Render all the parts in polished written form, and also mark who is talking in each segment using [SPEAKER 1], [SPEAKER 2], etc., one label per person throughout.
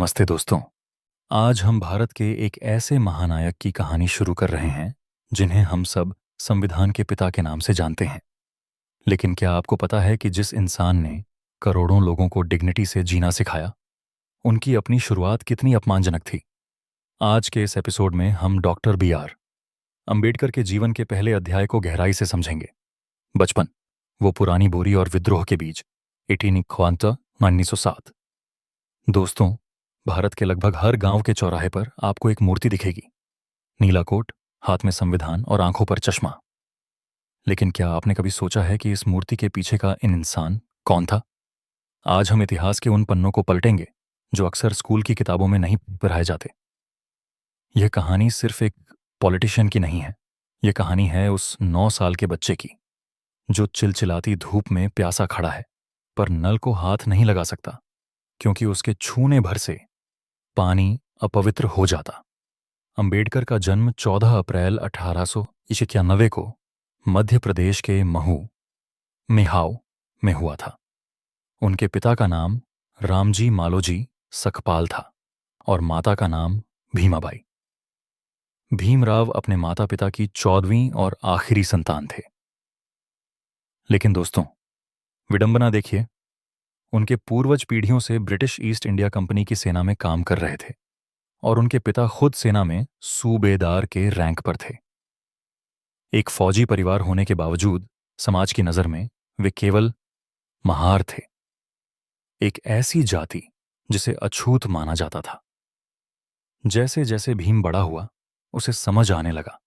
[SPEAKER 1] नमस्ते दोस्तों। आज हम भारत के एक ऐसे महानायक की कहानी शुरू कर रहे हैं जिन्हें हम सब संविधान के पिता के नाम से जानते हैं। लेकिन क्या आपको पता है कि जिस इंसान ने करोड़ों लोगों को डिग्निटी से जीना सिखाया, उनकी अपनी शुरुआत कितनी अपमानजनक थी? आज के इस एपिसोड में हम डॉक्टर बी.आर. अंबेडकर के जीवन के पहले अध्याय को गहराई से समझेंगे। बचपन, वो पुरानी बोरी और विद्रोह के बीच, 1907। दोस्तों, भारत के लगभग हर गांव के चौराहे पर आपको एक मूर्ति दिखेगी। नीला कोट, हाथ में संविधान और आंखों पर चश्मा। लेकिन क्या आपने कभी सोचा है कि इस मूर्ति के पीछे का इंसान कौन था? आज हम इतिहास के उन पन्नों को पलटेंगे जो अक्सर स्कूल की किताबों में नहीं पढ़ाए जाते। यह कहानी सिर्फ एक पॉलिटिशियन की नहीं है। यह कहानी है उस 9 साल के बच्चे की जो चिलचिलाती धूप में प्यासा खड़ा है, पर नल को हाथ नहीं लगा सकता क्योंकि उसके छूने भर से पानी अपवित्र हो जाता। अंबेडकर का जन्म 14 अप्रैल 1891 को मध्य प्रदेश के महू, मेहाव में हुआ था। उनके पिता का नाम रामजी मालोजी सकपाल था और माता का नाम भीमाबाई। भीमराव अपने माता पिता की 14वीं और आखिरी संतान थे। लेकिन दोस्तों, विडंबना देखिए, उनके पूर्वज पीढ़ियों से ब्रिटिश ईस्ट इंडिया कंपनी की सेना में काम कर रहे थे और उनके पिता खुद सेना में सूबेदार के रैंक पर थे। एक फौजी परिवार होने के बावजूद समाज की नजर में वे केवल महार थे, एक ऐसी जाति जिसे अछूत माना जाता था। जैसे जैसे भीम बड़ा हुआ, उसे समझ आने लगा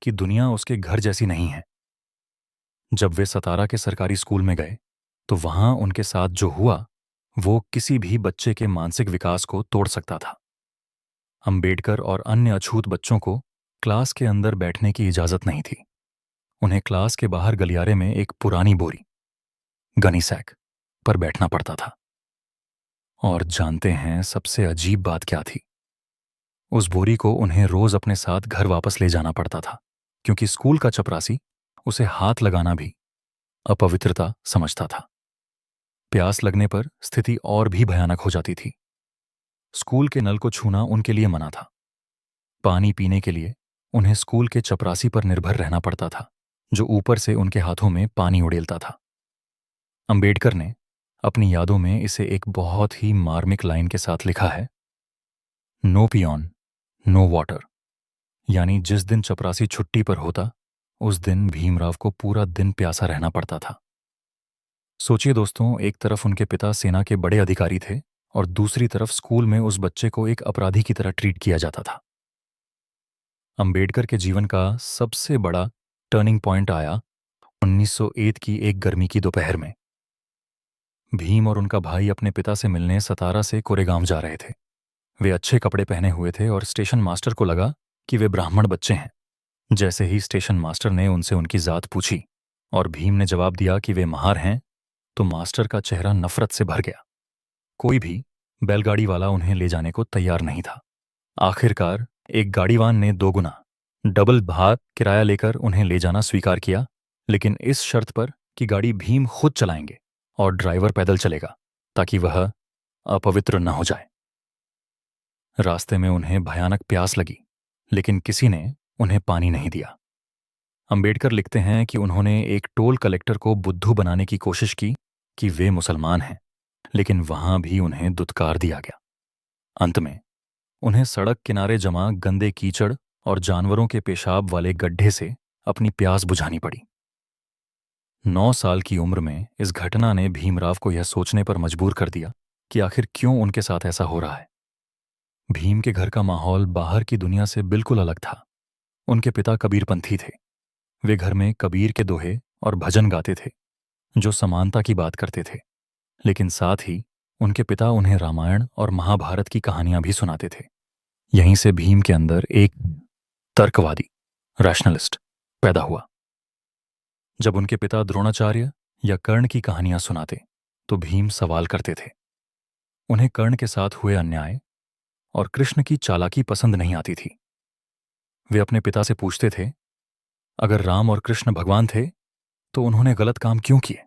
[SPEAKER 1] कि दुनिया उसके घर जैसी नहीं है। जब वे सतारा के सरकारी स्कूल में गए तो वहां उनके साथ जो हुआ वो किसी भी बच्चे के मानसिक विकास को तोड़ सकता था। अंबेडकर और अन्य अछूत बच्चों को क्लास के अंदर बैठने की इजाजत नहीं थी। उन्हें क्लास के बाहर गलियारे में एक पुरानी बोरी, गनी सैक, पर बैठना पड़ता था। और जानते हैं सबसे अजीब बात क्या थी? उस बोरी को उन्हें रोज अपने साथ घर वापस ले जाना पड़ता था क्योंकि स्कूल का चपरासी उसे हाथ लगाना भी अपवित्रता समझता था। प्यास लगने पर स्थिति और भी भयानक हो जाती थी। स्कूल के नल को छूना उनके लिए मना था। पानी पीने के लिए उन्हें स्कूल के चपरासी पर निर्भर रहना पड़ता था जो ऊपर से उनके हाथों में पानी उड़ेलता था। अंबेडकर ने अपनी यादों में इसे एक बहुत ही मार्मिक लाइन के साथ लिखा है, नो पियोन नो वाटर। यानी जिस दिन चपरासी छुट्टी पर होता उस दिन भीमराव को पूरा दिन प्यासा रहना पड़ता था। सोचिए दोस्तों, एक तरफ उनके पिता सेना के बड़े अधिकारी थे और दूसरी तरफ स्कूल में उस बच्चे को एक अपराधी की तरह ट्रीट किया जाता था। अंबेडकर के जीवन का सबसे बड़ा टर्निंग पॉइंट आया 1901 की एक गर्मी की दोपहर में। भीम और उनका भाई अपने पिता से मिलने सतारा से कोरेगांव जा रहे थे। वे अच्छे कपड़े पहने हुए थे और स्टेशन मास्टर को लगा कि वे ब्राह्मण बच्चे हैं। जैसे ही स्टेशन मास्टर ने उनसे उनकी जात पूछी और भीम ने जवाब दिया कि वे महार हैं, तो मास्टर का चेहरा नफरत से भर गया। कोई भी बैलगाड़ी वाला उन्हें ले जाने को तैयार नहीं था। आखिरकार एक गाड़ीवान ने दोगुना डबल भार किराया लेकर उन्हें ले जाना स्वीकार किया, लेकिन इस शर्त पर कि गाड़ी भीम खुद चलाएंगे और ड्राइवर पैदल चलेगा ताकि वह अपवित्र न हो जाए। रास्ते में उन्हें भयानक प्यास लगी, लेकिन किसी ने उन्हें पानी नहीं दिया। अंबेडकर लिखते हैं कि उन्होंने एक टोल कलेक्टर को बुद्धू बनाने की कोशिश की कि वे मुसलमान हैं, लेकिन वहां भी उन्हें दुत्कार दिया गया। अंत में उन्हें सड़क किनारे जमा गंदे कीचड़ और जानवरों के पेशाब वाले गड्ढे से अपनी प्यास बुझानी पड़ी। 9 साल की उम्र में इस घटना ने भीमराव को यह सोचने पर मजबूर कर दिया कि आखिर क्यों उनके साथ ऐसा हो रहा है। भीम के घर का माहौल बाहर की दुनिया से बिल्कुल अलग था। उनके पिता कबीरपंथी थे। वे घर में कबीर के दोहे और भजन गाते थे जो समानता की बात करते थे, लेकिन साथ ही उनके पिता उन्हें रामायण और महाभारत की कहानियां भी सुनाते थे। यहीं से भीम के अंदर एक तर्कवादी, रैशनलिस्ट पैदा हुआ। जब उनके पिता द्रोणाचार्य या कर्ण की कहानियां सुनाते तो भीम सवाल करते थे। उन्हें कर्ण के साथ हुए अन्याय और कृष्ण की चालाकी पसंद नहीं आती थी। वे अपने पिता से पूछते थे, अगर राम और कृष्ण भगवान थे तो उन्होंने गलत काम क्यों किए?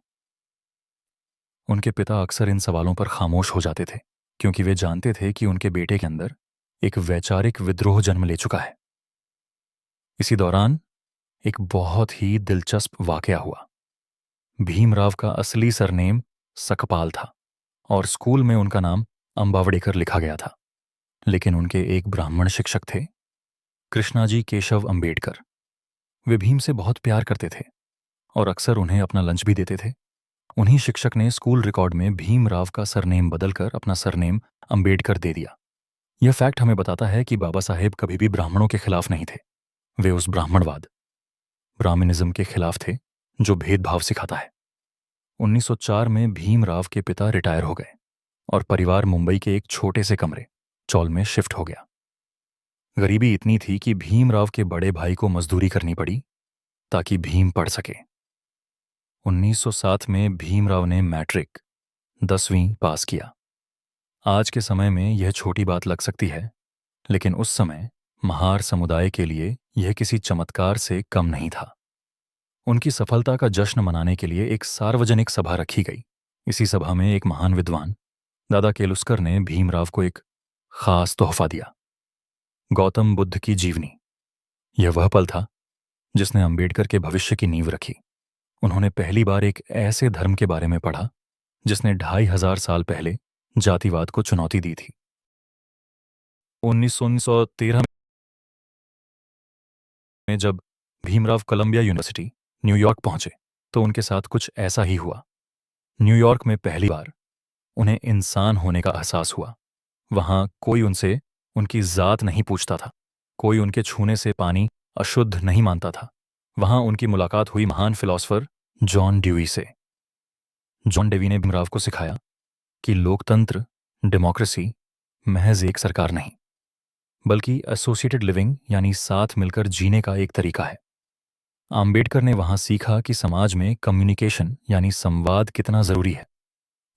[SPEAKER 1] उनके पिता अक्सर इन सवालों पर खामोश हो जाते थे क्योंकि वे जानते थे कि उनके बेटे के अंदर एक वैचारिक विद्रोह जन्म ले चुका है। इसी दौरान एक बहुत ही दिलचस्प वाकया हुआ। भीमराव का असली सरनेम सकपाल था और स्कूल में उनका नाम अंबावडेकर लिखा गया था। लेकिन उनके एक ब्राह्मण शिक्षक थे, कृष्णाजी केशव अंबेडकर। वे भीम से बहुत प्यार करते थे और अक्सर उन्हें अपना लंच भी देते थे। उन्हीं शिक्षक ने स्कूल रिकॉर्ड में भीमराव का सरनेम बदलकर अपना सरनेम अंबेडकर दे दिया। यह फैक्ट हमें बताता है कि बाबा साहेब कभी भी ब्राह्मणों के खिलाफ नहीं थे। वे उस ब्राह्मणवाद, ब्राह्मणिज्म के खिलाफ थे जो भेदभाव सिखाता है। 1904 में भीमराव के पिता रिटायर हो गए और परिवार मुंबई के एक छोटे से कमरे चौल में शिफ्ट हो गया। गरीबी इतनी थी कि भीमराव के बड़े भाई को मजदूरी करनी पड़ी ताकि भीम पढ़ सके। 1907 में भीमराव ने मैट्रिक 10वीं पास किया। आज के समय में यह छोटी बात लग सकती है, लेकिन उस समय महार समुदाय के लिए यह किसी चमत्कार से कम नहीं था। उनकी सफलता का जश्न मनाने के लिए एक सार्वजनिक सभा रखी गई। इसी सभा में एक महान विद्वान दादा केलुस्कर ने भीमराव को एक खास तोहफा दिया, गौतम बुद्ध की जीवनी। यह वह पल था जिसने अंबेडकर के भविष्य की नींव रखी। उन्होंने पहली बार एक ऐसे धर्म के बारे में पढ़ा जिसने 2500 साल पहले जातिवाद को चुनौती दी थी। 1913 में जब भीमराव कोलंबिया यूनिवर्सिटी न्यूयॉर्क पहुंचे तो उनके साथ कुछ ऐसा ही हुआ। न्यूयॉर्क में पहली बार उन्हें इंसान होने का एहसास हुआ। वहां कोई उनसे उनकी जात नहीं पूछता था, कोई उनके छूने से पानी अशुद्ध नहीं मानता था। वहां उनकी मुलाकात हुई महान फिलॉसफर जॉन ड्यूई से। जॉन डेवी ने भीमराव को सिखाया कि लोकतंत्र, डेमोक्रेसी महज एक सरकार नहीं, बल्कि एसोसिएटेड लिविंग यानी साथ मिलकर जीने का एक तरीका है। अंबेडकर ने वहां सीखा कि समाज में कम्युनिकेशन यानी संवाद कितना जरूरी है।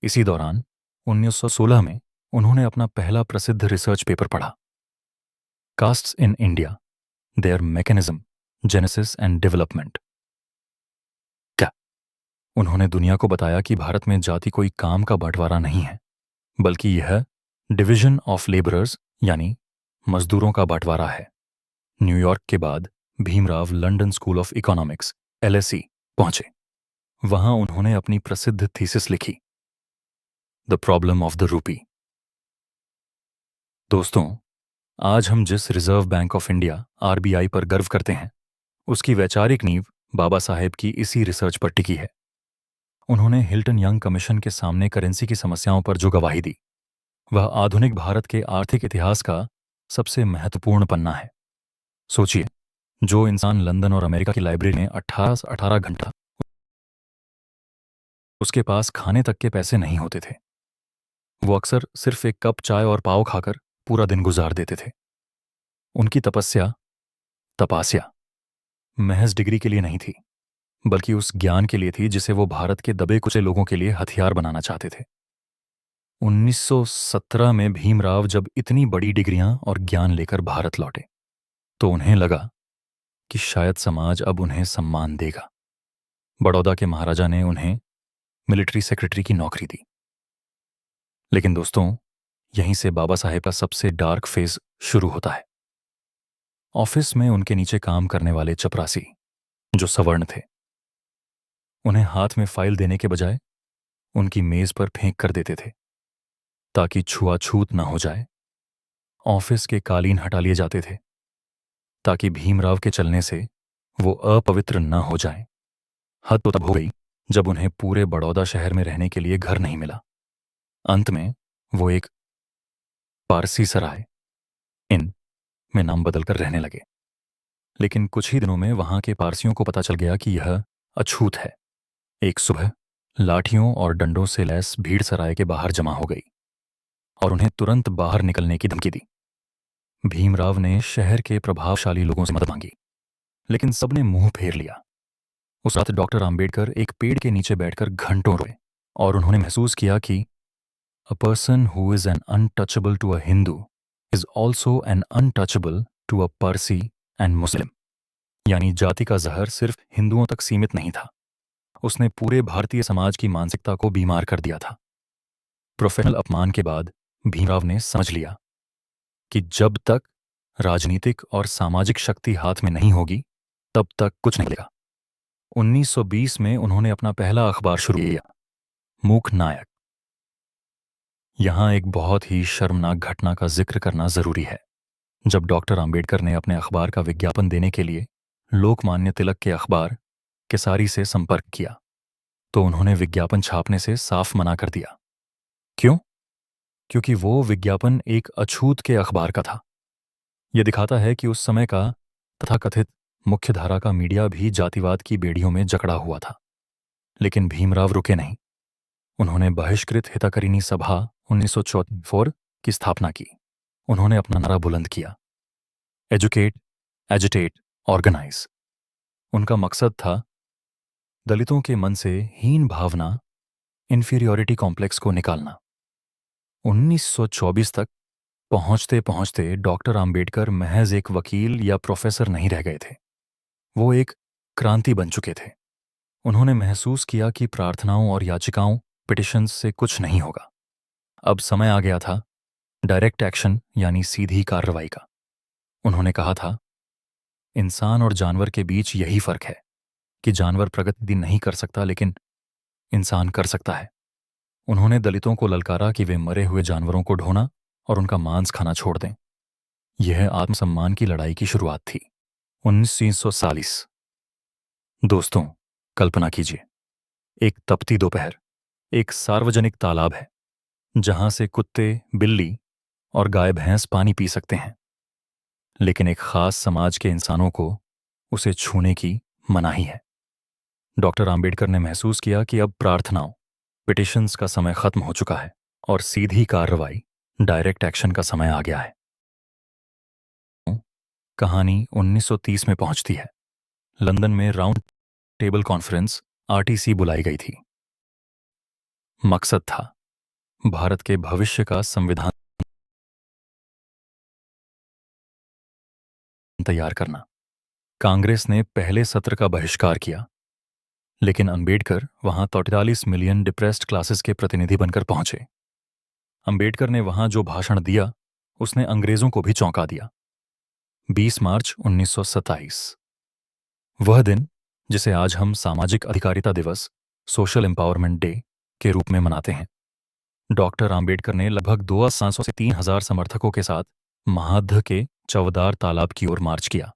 [SPEAKER 1] इसी दौरान 1916 में उन्होंने अपना पहला प्रसिद्ध रिसर्च पेपर पढ़ा, castes in India, there mechanism, genesis and development. क्या उन्होंने दुनिया को बताया कि भारत में जाति कोई काम का बंटवारा नहीं है, बल्कि यह डिवीजन ऑफ लेबरर्स यानी मजदूरों का बंटवारा है। न्यूयॉर्क के बाद Bhimrao London school of economics LSE पहुंचे। वहां उन्होंने अपनी प्रसिद्ध थीसिस लिखी, the problem of the rupee. दोस्तों, आज हम जिस reserve bank of India RBI पर गर्व करते हैं, उसकी वैचारिक नींव बाबा साहेब की इसी रिसर्च पर टिकी है। उन्होंने हिल्टन यंग कमीशन के सामने करेंसी की समस्याओं पर जो गवाही दी, वह आधुनिक भारत के आर्थिक इतिहास का सबसे महत्वपूर्ण पन्ना है। सोचिए, जो इंसान लंदन और अमेरिका की लाइब्रेरी में 18 घंटा, उसके पास खाने तक के पैसे नहीं होते थे, वो अक्सर सिर्फ एक कप चाय और पाव खाकर पूरा दिन गुजार देते थे। उनकी तपस्या महज डिग्री के लिए नहीं थी, बल्कि उस ज्ञान के लिए थी जिसे वो भारत के दबे कुचले लोगों के लिए हथियार बनाना चाहते थे। 1917 में भीमराव जब इतनी बड़ी डिग्रियां और ज्ञान लेकर भारत लौटे तो उन्हें लगा कि शायद समाज अब उन्हें सम्मान देगा। बड़ौदा के महाराजा ने उन्हें मिलिट्री सेक्रेटरी की नौकरी दी। लेकिन दोस्तों, यहीं से बाबा साहेब का सबसे डार्क फेज शुरू होता है। ऑफिस में उनके नीचे काम करने वाले चपरासी, जो सवर्ण थे, उन्हें हाथ में फाइल देने के बजाय उनकी मेज पर फेंक कर देते थे ताकि छुआछूत न हो जाए। ऑफिस के कालीन हटा लिए जाते थे ताकि भीमराव के चलने से वो अपवित्र न हो जाए। हद तो तब हो गई जब उन्हें पूरे बड़ौदा शहर में रहने के लिए घर नहीं मिला। अंत में वो एक पारसी सराय इन में नाम बदलकर रहने लगे। लेकिन कुछ ही दिनों में वहां के पारसियों को पता चल गया कि यह अछूत है। एक सुबह लाठियों और डंडों से लैस भीड़ सराय के बाहर जमा हो गई और उन्हें तुरंत बाहर निकलने की धमकी दी। भीमराव ने शहर के प्रभावशाली लोगों से मदद मांगी, लेकिन सबने मुंह फेर लिया। उस रात डॉक्टर अंबेडकर एक पेड़ के नीचे बैठकर घंटों रोए और उन्होंने महसूस किया कि a person who is an untouchable to a Hindu is also an untouchable to a Parsi and Muslim. यानी जाति का जहर सिर्फ हिंदुओं तक सीमित नहीं था, उसने पूरे भारतीय समाज की मानसिकता को बीमार कर दिया था। प्रोफेशनल अपमान के बाद भीमराव ने समझ लिया कि जब तक राजनीतिक और सामाजिक शक्ति हाथ में नहीं होगी तब तक कुछ नहीं मिलेगा। 1920 में उन्होंने अपना पहला अखबार शुरू किया, मूक नायक। यहां एक बहुत ही शर्मनाक घटना का जिक्र करना जरूरी है। जब डॉक्टर अंबेडकर ने अपने अखबार का विज्ञापन देने के लिए लोकमान्य तिलक के अखबार केसारी से संपर्क किया तो उन्होंने विज्ञापन छापने से साफ मना कर दिया। क्यों? क्योंकि वो विज्ञापन एक अछूत के अखबार का था। यह दिखाता है कि उस समय का तथाकथित मुख्यधारा का मीडिया भी जातिवाद की बेड़ियों में जकड़ा हुआ था। लेकिन भीमराव रुके नहीं। उन्होंने बहिष्कृत हितकारिणी सभा 1944 की स्थापना की। उन्होंने अपना नारा बुलंद किया, एजुकेट, एजिटेट, ऑर्गेनाइज। उनका मकसद था दलितों के मन से हीन भावना, इंफीरियॉरिटी कॉम्प्लेक्स को निकालना। 1924 तक पहुंचते पहुंचते डॉक्टर अंबेडकर महज एक वकील या प्रोफेसर नहीं रह गए थे, वो एक क्रांति बन चुके थे। उन्होंने महसूस किया कि प्रार्थनाओं और याचिकाओं, पिटिशंस से कुछ नहीं होगा। अब समय आ गया था डायरेक्ट एक्शन यानी सीधी कार्रवाई का। उन्होंने कहा था, इंसान और जानवर के बीच यही फर्क है कि जानवर प्रगति नहीं कर सकता लेकिन इंसान कर सकता है। उन्होंने दलितों को ललकारा कि वे मरे हुए जानवरों को ढोना और उनका मांस खाना छोड़ दें। यह आत्मसम्मान की लड़ाई की शुरुआत थी। 1940। दोस्तों, कल्पना कीजिए, एक तपती दोपहर, एक सार्वजनिक तालाब है जहां से कुत्ते, बिल्ली और गाय भैंस पानी पी सकते हैं, लेकिन एक खास समाज के इंसानों को उसे छूने की मनाही है। डॉक्टर अंबेडकर ने महसूस किया कि अब प्रार्थनाओं, पिटिशंस का समय खत्म हो चुका है और सीधी कार्रवाई, डायरेक्ट एक्शन का समय आ गया है। कहानी 1930 में पहुंचती है। लंदन में राउंड टेबल कॉन्फ्रेंस आरटीसी बुलाई गई थी। मकसद था भारत के भविष्य का संविधान तैयार करना। कांग्रेस ने पहले सत्र का बहिष्कार किया, लेकिन अंबेडकर वहां 43 मिलियन डिप्रेस्ड क्लासेस के प्रतिनिधि बनकर पहुंचे। अंबेडकर ने वहां जो भाषण दिया उसने अंग्रेजों को भी चौंका दिया। 20 मार्च 1927, वह दिन जिसे आज हम सामाजिक अधिकारिता दिवस, सोशल एम्पावरमेंट डे के रूप में मनाते हैं। डॉक्टर अंबेडकर ने लगभग 2,500 से 3,000 समर्थकों के साथ महाद्ह के चवदार तालाब की ओर मार्च किया।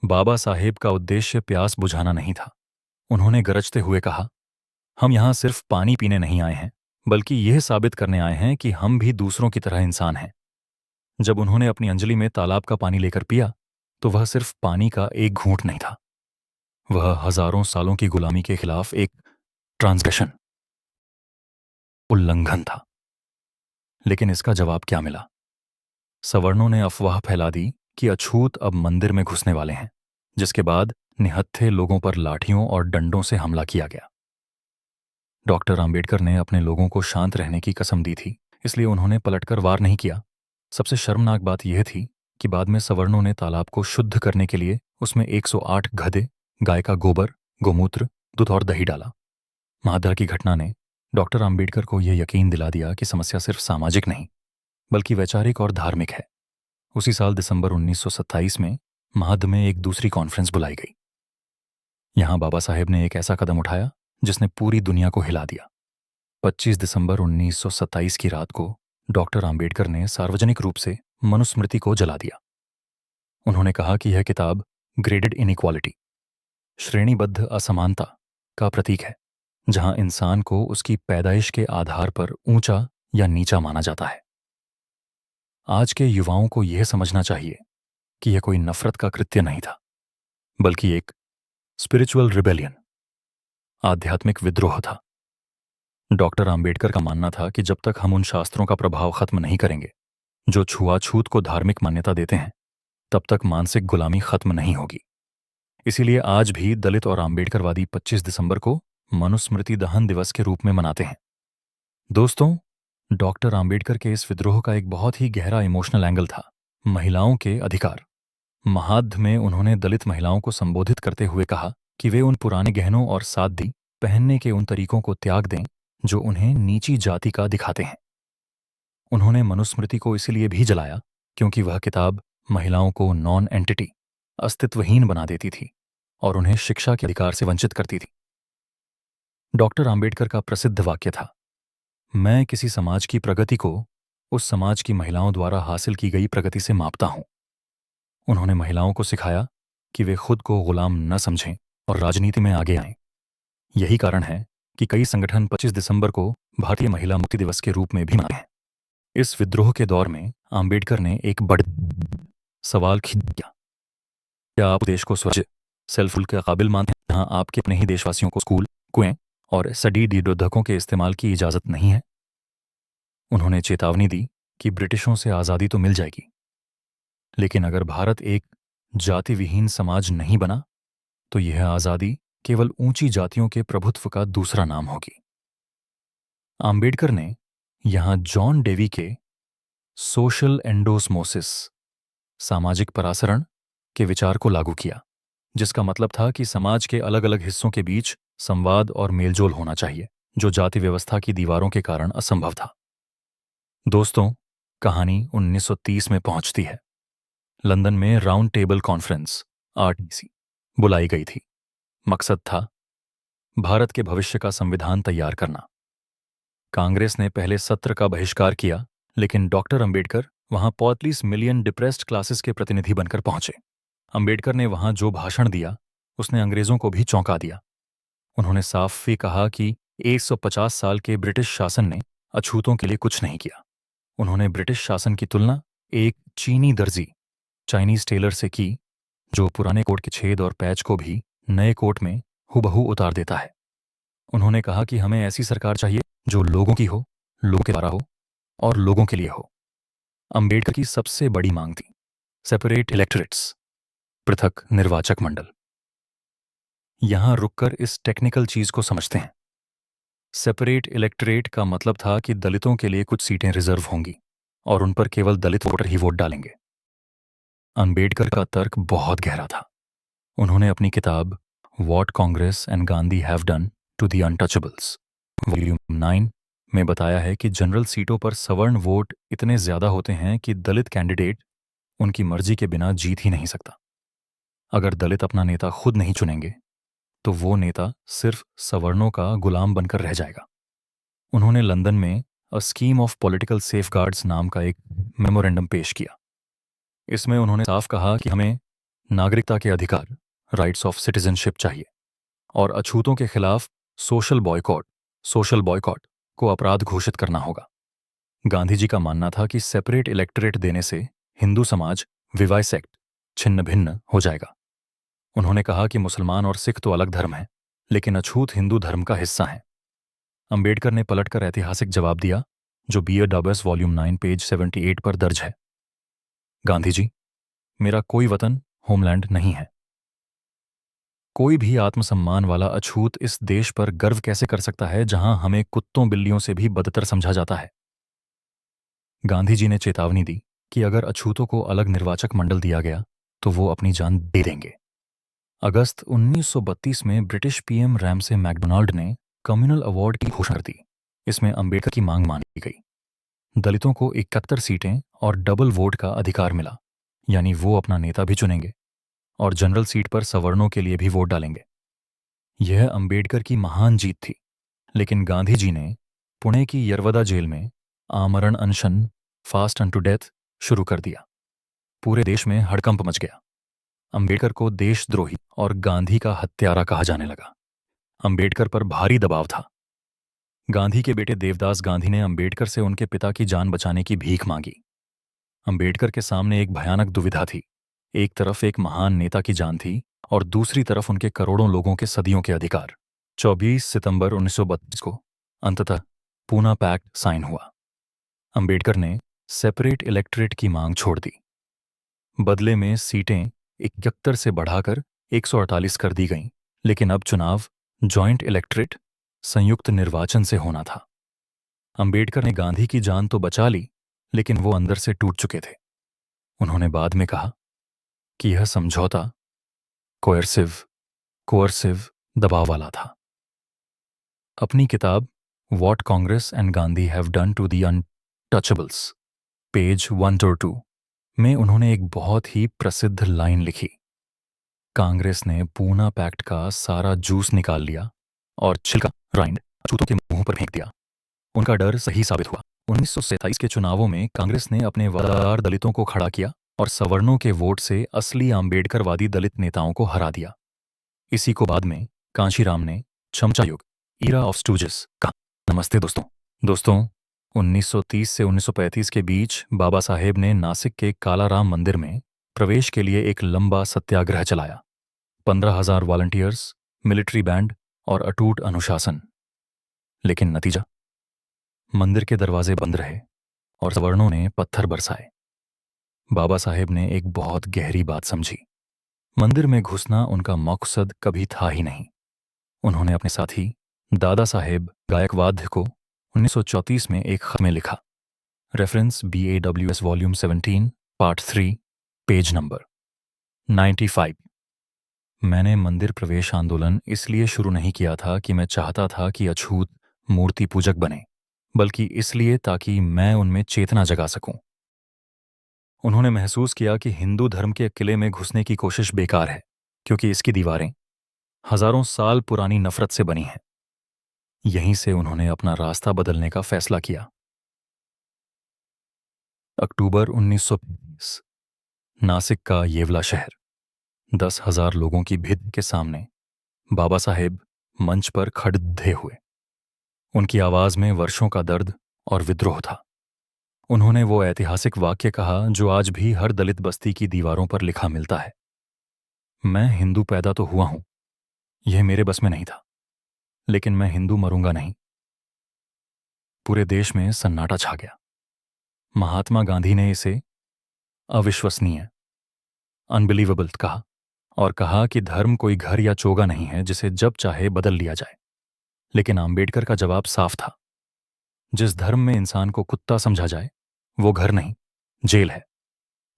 [SPEAKER 1] बाबा साहेब का उद्देश्य प्यास बुझाना नहीं था। उन्होंने गरजते हुए कहा, हम यहां सिर्फ पानी पीने नहीं आए हैं, बल्कि यह साबित करने आए हैं कि हम भी दूसरों की तरह इंसान हैं। जब उन्होंने अपनी अंजलि में तालाब का पानी लेकर पिया तो वह सिर्फ पानी का एक घूंट नहीं था, वह हजारों सालों की गुलामी के खिलाफ एक ट्रांसग्रेशन, उल्लंघन था। लेकिन इसका जवाब क्या मिला? सवर्णों ने अफवाह फैला दी कि अछूत अब मंदिर में घुसने वाले हैं, जिसके बाद निहत्थे लोगों पर लाठियों और डंडों से हमला किया गया। डॉक्टर अंबेडकर ने अपने लोगों को शांत रहने की कसम दी थी, इसलिए उन्होंने पलटकर वार नहीं किया। सबसे शर्मनाक बात यह थी कि बाद में सवर्णों ने तालाब को शुद्ध करने के लिए उसमें 108 गधे, गाय का गोबर, गोमूत्र, दूध और दही डाला। महादार की घटना ने डॉक्टर अंबेडकर को यह यकीन दिला दिया कि समस्या सिर्फ सामाजिक नहीं बल्कि वैचारिक और धार्मिक है। उसी साल दिसंबर 1927 में महाद में एक दूसरी कॉन्फ्रेंस बुलाई गई। यहां बाबा साहेब ने एक ऐसा कदम उठाया जिसने पूरी दुनिया को हिला दिया। 25 दिसंबर 1927 की रात को डॉक्टर अंबेडकर ने सार्वजनिक रूप से मनुस्मृति को जला दिया। उन्होंने कहा कि यह किताब ग्रेडेड इनइक्वालिटी, श्रेणीबद्ध असमानता का प्रतीक है, जहां इंसान को उसकी पैदाइश के आधार पर ऊंचा या नीचा माना जाता है। आज के युवाओं को यह समझना चाहिए कि यह कोई नफरत का कृत्य नहीं था, बल्कि एक स्पिरिचुअल रिबेलियन, आध्यात्मिक विद्रोह था। डॉक्टर अंबेडकर का मानना था कि जब तक हम उन शास्त्रों का प्रभाव खत्म नहीं करेंगे जो छुआछूत को धार्मिक मान्यता देते हैं, तब तक मानसिक गुलामी खत्म नहीं होगी। इसीलिए आज भी दलित और अंबेडकरवादी 25 दिसंबर को मनुस्मृति दहन दिवस के रूप में मनाते हैं। दोस्तों, डॉक्टर अंबेडकर के इस विद्रोह का एक बहुत ही गहरा इमोशनल एंगल था, महिलाओं के अधिकार। महाद्ह में उन्होंने दलित महिलाओं को संबोधित करते हुए कहा कि वे उन पुराने गहनों और सादगी पहनने के उन तरीकों को त्याग दें जो उन्हें नीची जाति का दिखाते हैं। उन्होंने मनुस्मृति को इसलिए भी जलाया क्योंकि वह किताब महिलाओं को नॉन एंटिटी, अस्तित्वहीन बना देती थी और उन्हें शिक्षा के अधिकार से वंचित करती थी। डॉक्टर आंबेडकर का प्रसिद्ध वाक्य था, मैं किसी समाज की प्रगति को उस समाज की महिलाओं द्वारा हासिल की गई प्रगति से मापता हूं। उन्होंने महिलाओं को सिखाया कि वे खुद को गुलाम न समझें और राजनीति में आगे आएं। यही कारण है कि कई संगठन 25 दिसंबर को भारतीय महिला मुक्ति दिवस के रूप में भी मनाते हैं। इस विद्रोह के दौर में आंबेडकर ने एक बड़े सवाल खींच दिया, क्या आप देश को स्वच्छ सेल्फ रूल के काबिल मानते हैं जहां आपके अपने ही देशवासियों को स्कूल, कुएं और सड़ी निरोधकों के इस्तेमाल की इजाजत नहीं है? उन्होंने चेतावनी दी कि ब्रिटिशों से आज़ादी तो मिल जाएगी, लेकिन अगर भारत एक जाति विहीन समाज नहीं बना तो यह आज़ादी केवल ऊंची जातियों के प्रभुत्व का दूसरा नाम होगी। आंबेडकर ने यहां जॉन डेवी के सोशल एंडोस्मोसिस, सामाजिक परासरण के विचार को लागू किया, जिसका मतलब था कि समाज के अलग अलग हिस्सों के बीच संवाद और मेलजोल होना चाहिए, जो जाति व्यवस्था की दीवारों के कारण असंभव था। दोस्तों, कहानी 1930 में पहुंचती है। लंदन में राउंड टेबल कॉन्फ्रेंस RTC बुलाई गई थी। मकसद था भारत के भविष्य का संविधान तैयार करना। कांग्रेस ने पहले सत्र का बहिष्कार किया, लेकिन डॉक्टर अंबेडकर वहां 35 मिलियन डिप्रेस्ड क्लासेस के प्रतिनिधि बनकर पहुंचे। अंबेडकर ने वहां जो भाषण दिया उसने अंग्रेजों को भी चौंका दिया। उन्होंने साफ ही कहा कि 150 साल के ब्रिटिश शासन ने अछूतों के लिए कुछ नहीं किया। उन्होंने ब्रिटिश शासन की तुलना एक चीनी दर्जी, चाइनीज टेलर से की, जो पुराने कोट के छेद और पैच को भी नए कोट में हुबहू उतार देता है। उन्होंने कहा कि हमें ऐसी सरकार चाहिए जो लोगों की हो, लोगों के द्वारा हो और लोगों के लिए हो। अंबेडकर की सबसे बड़ी मांग थी सेपरेट इलेक्टोरेट्स, पृथक निर्वाचक मंडल। यहां रुककर इस टेक्निकल चीज को समझते हैं। सेपरेट इलेक्टोरेट का मतलब था कि दलितों के लिए कुछ सीटें रिजर्व होंगी और उन पर केवल दलित वोटर ही वोट डालेंगे। अंबेडकर का तर्क बहुत गहरा था। उन्होंने अपनी किताब what Congress and Gandhi have done to the untouchables volume 9 में बताया है कि जनरल सीटों पर सवर्ण वोट इतने ज्यादा होते हैं कि दलित कैंडिडेट उनकी मर्जी के बिना जीत ही नहीं सकता। अगर दलित अपना नेता खुद नहीं चुनेंगे तो वो नेता सिर्फ सवर्णों का गुलाम बनकर रह जाएगा। उन्होंने लंदन में a scheme of political safeguards नाम का एक मेमोरेंडम पेश किया। इसमें उन्होंने साफ कहा कि हमें नागरिकता के अधिकार, राइट्स ऑफ सिटीजनशिप चाहिए और अछूतों के खिलाफ सोशल बॉयकॉट को अपराध घोषित करना होगा। गांधी जी का मानना था कि सेपरेट इलेक्टोरेट देने से हिंदू समाज विवाइसेक्ट, छिन्न भिन्न हो जाएगा। उन्होंने कहा कि मुसलमान और सिख तो अलग धर्म हैं, लेकिन अछूत हिंदू धर्म का हिस्सा हैं। अंबेडकर ने पलटकर ऐतिहासिक जवाब दिया, जो बियर डबर्स वॉल्यूम 9 पेज 78 पर दर्ज है। गांधी जी, मेरा कोई वतन, होमलैंड नहीं है। कोई भी आत्मसम्मान वाला अछूत इस देश पर गर्व कैसे कर सकता है जहां हमें कुत्तों बिल्लियों से भी बदतर समझा जाता है? गांधी जी ने चेतावनी दी कि अगर अछूतों को अलग निर्वाचक मंडल दिया गया तो वो अपनी जान दे देंगे। अगस्त 1932 में ब्रिटिश पीएम रैमसे मैकडोनाल्ड ने कम्युनल अवार्ड की घोषणा कर दी। इसमें अंबेडकर की मांग मानी गई। दलितों को 71 सीटें और डबल वोट का अधिकार मिला, यानी वो अपना नेता भी चुनेंगे और जनरल सीट पर सवर्णों के लिए भी वोट डालेंगे। यह अंबेडकर की महान जीत थी, लेकिन गांधी जी ने पुणे की यरवदा जेल में आमरण अनशन, फास्ट अनटू डेथ शुरू कर दिया। पूरे देश में हड़कंप मच गया। अंबेडकर को देशद्रोही और गांधी का हत्यारा कहा जाने लगा। अंबेडकर पर भारी दबाव था। गांधी के बेटे देवदास गांधी ने अंबेडकर से उनके पिता की जान बचाने की भीख मांगी। अंबेडकर के सामने एक भयानक दुविधा थी। एक तरफ एक महान नेता की जान थी और दूसरी तरफ उनके करोड़ों लोगों के सदियों के अधिकार। 24 सितंबर 1932 को अंततः पूना पैक्ट साइन हुआ। अंबेडकर ने सेपरेट इलेक्टोरेट की मांग छोड़ दी। बदले में सीटें 71 से बढ़ाकर 148 कर दी गईं, लेकिन अब चुनाव जॉइंट इलेक्टोरेट, संयुक्त निर्वाचन से होना था। अंबेडकर ने गांधी की जान तो बचा ली, लेकिन वो अंदर से टूट चुके थे। उन्होंने बाद में कहा कि यह समझौता कोअर्सिव दबाव वाला था। अपनी किताब what Congress and Gandhi have done to the touchables. Page 1 और 2 में उन्होंने एक बहुत ही प्रसिद्ध लाइन लिखी। कांग्रेस ने पूना पैक्ट का सारा जूस निकाल लिया और छिलका राइंड अछूतों के मुंह पर फेंक दिया। उनका डर सही साबित हुआ। 1927 के चुनावों में कांग्रेस ने अपने वफादार दलितों को खड़ा किया और सवर्णों के वोट से असली आंबेडकरवादी दलित नेताओं को हरा दिया। इसी को बाद में कांशीराम ने चमचा युग, ईरा ऑफ स्टूजेस, कहा। नमस्ते दोस्तों 1930 से 1935 के बीच बाबा साहेब ने नासिक के कालाराम मंदिर में प्रवेश के लिए एक लंबा सत्याग्रह चलाया। 15,000 वॉलंटियर्स, मिलिट्री बैंड और अटूट अनुशासन। लेकिन नतीजा, मंदिर के दरवाजे बंद रहे और सवर्णों ने पत्थर बरसाए। बाबा साहेब ने एक बहुत गहरी बात समझी। मंदिर में घुसना उनका मकसद कभी था ही नहीं। उन्होंने अपने साथी दादा साहेब गायकवाद को 1934 में एक खत में लिखा। Reference BAWS volume 17 part 3 page number 95। मैंने मंदिर प्रवेश आंदोलन इसलिए शुरू नहीं किया था कि मैं चाहता था कि अछूत मूर्ति पूजक बने, बल्कि इसलिए ताकि मैं उनमें चेतना जगा सकूं। उन्होंने महसूस किया कि हिंदू धर्म के किले में घुसने की कोशिश बेकार है, क्योंकि इसकी दीवारें हजारों साल पुरानी नफरत से बनी हैं। यहीं से उन्होंने अपना रास्ता बदलने का फैसला किया। अक्टूबर 1920, नासिक का येवला शहर। 10,000 लोगों की भीड़ के सामने बाबा साहेब मंच पर खड़े हुए। उनकी आवाज में वर्षों का दर्द और विद्रोह था। उन्होंने वो ऐतिहासिक वाक्य कहा जो आज भी हर दलित बस्ती की दीवारों पर लिखा मिलता है। मैं हिंदू पैदा तो हुआ हूं, यह मेरे बस में नहीं था, लेकिन मैं हिंदू मरूंगा नहीं। पूरे देश में सन्नाटा छा गया। महात्मा गांधी ने इसे अविश्वसनीय, अनबिलीवेबल कहा और कहा कि धर्म कोई घर या चोगा नहीं है जिसे जब चाहे बदल लिया जाए। लेकिन आंबेडकर का जवाब साफ था। जिस धर्म में इंसान को कुत्ता समझा जाए वो घर नहीं, जेल है।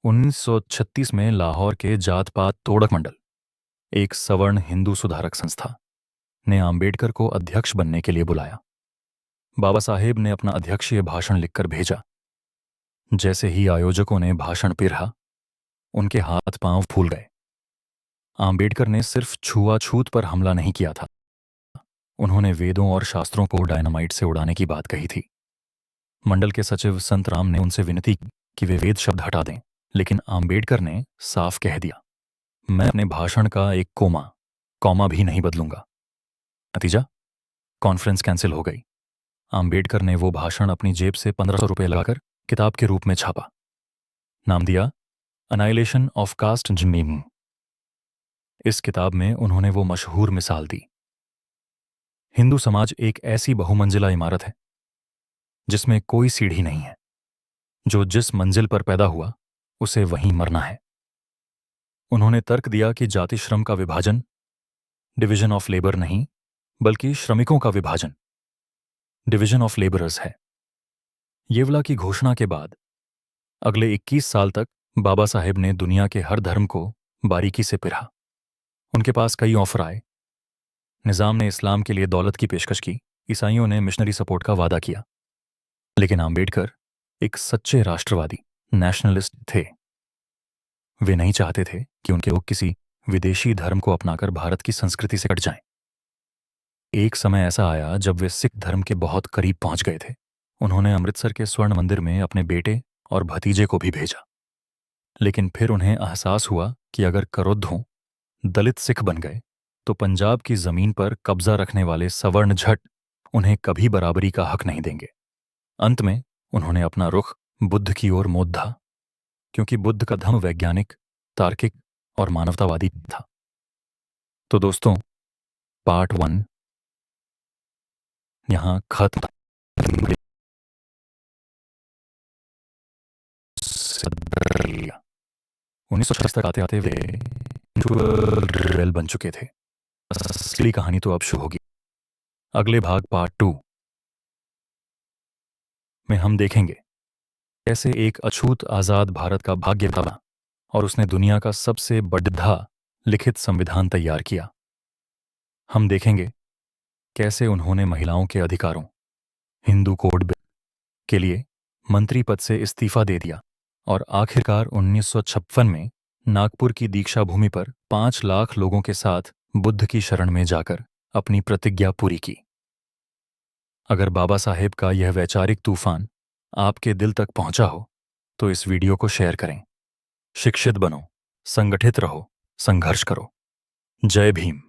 [SPEAKER 1] 1936 में लाहौर के जात पात तोड़क मंडल, एक सवर्ण हिंदू सुधारक संस्था, ने आंबेडकर को अध्यक्ष बनने के लिए बुलाया। बाबा साहेब ने अपना अध्यक्षीय भाषण लिखकर भेजा। जैसे ही आयोजकों ने भाषण पढ़ा, उनके हाथ पांव फूल गए। आंबेडकर ने सिर्फ छुआछूत पर हमला नहीं किया था, उन्होंने वेदों और शास्त्रों को डायनामाइट से उड़ाने की बात कही थी। मंडल के सचिव संत राम ने उनसे विनती की कि वे वेद शब्द हटा दें, लेकिन आंबेडकर ने साफ कह दिया, मैं अपने भाषण का एक कॉमा भी नहीं बदलूंगा। नतीजा, कॉन्फ्रेंस कैंसिल हो गई। आंबेडकर ने वो भाषण अपनी जेब से 1,500 रुपये लगाकर किताब के रूप में छापा। नाम दिया अनाइलेशन ऑफ कास्ट जमीन। इस किताब में उन्होंने वो मशहूर मिसाल दी, हिंदू समाज एक ऐसी बहुमंजिला इमारत है जिसमें कोई सीढ़ी नहीं है। जो जिस मंजिल पर पैदा हुआ उसे वहीं मरना है। उन्होंने तर्क दिया कि जाति श्रम का विभाजन डिवीजन ऑफ लेबर नहीं, बल्कि श्रमिकों का विभाजन डिवीजन ऑफ लेबरर्स है। येवला की घोषणा के बाद अगले 21 साल तक बाबा साहेब ने दुनिया के हर धर्म को बारीकी से पिरा। उनके पास कई ऑफर आए। निजाम ने इस्लाम के लिए दौलत की पेशकश की, ईसाइयों ने मिशनरी सपोर्ट का वादा किया। लेकिन आंबेडकर एक सच्चे राष्ट्रवादी नेशनलिस्ट थे। वे नहीं चाहते थे कि उनके लोग किसी विदेशी धर्म को अपनाकर भारत की संस्कृति से कट जाएं। एक समय ऐसा आया जब वे सिख धर्म के बहुत करीब पहुंच गए थे। उन्होंने अमृतसर के स्वर्ण मंदिर में अपने बेटे और भतीजे को भी भेजा। लेकिन फिर उन्हें एहसास हुआ कि अगर करोद्धों दलित सिख बन गए तो पंजाब की जमीन पर कब्जा रखने वाले सवर्ण झट उन्हें कभी बराबरी का हक नहीं देंगे। अंत में उन्होंने अपना रुख बुद्ध की ओर मोड़ा, क्योंकि बुद्ध का धर्म वैज्ञानिक, तार्किक और मानवतावादी था। तो दोस्तों, पार्ट 1 यहां खत्म। 1936 तक आते आते वे रेल बन चुके थे। असली कहानी तो अब शुरू होगी। अगले भाग पार्ट 2 में हम देखेंगे कैसे एक अछूत आजाद भारत का भाग्य बना और उसने दुनिया का सबसे बड़ा लिखित संविधान तैयार किया। हम देखेंगे कैसे उन्होंने महिलाओं के अधिकारों, हिंदू कोड के लिए मंत्री पद से इस्तीफा दे दिया और आखिरकार 1956 में नागपुर की दीक्षा भूमि पर 5 लाख लोगों के साथ बुद्ध की शरण में जाकर अपनी प्रतिज्ञा पूरी की। अगर बाबा साहेब का यह वैचारिक तूफान आपके दिल तक पहुंचा हो तो इस वीडियो को शेयर करें। शिक्षित बनो, संगठित रहो, संघर्ष करो। जय भीम।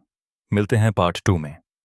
[SPEAKER 1] मिलते हैं पार्ट 2 में।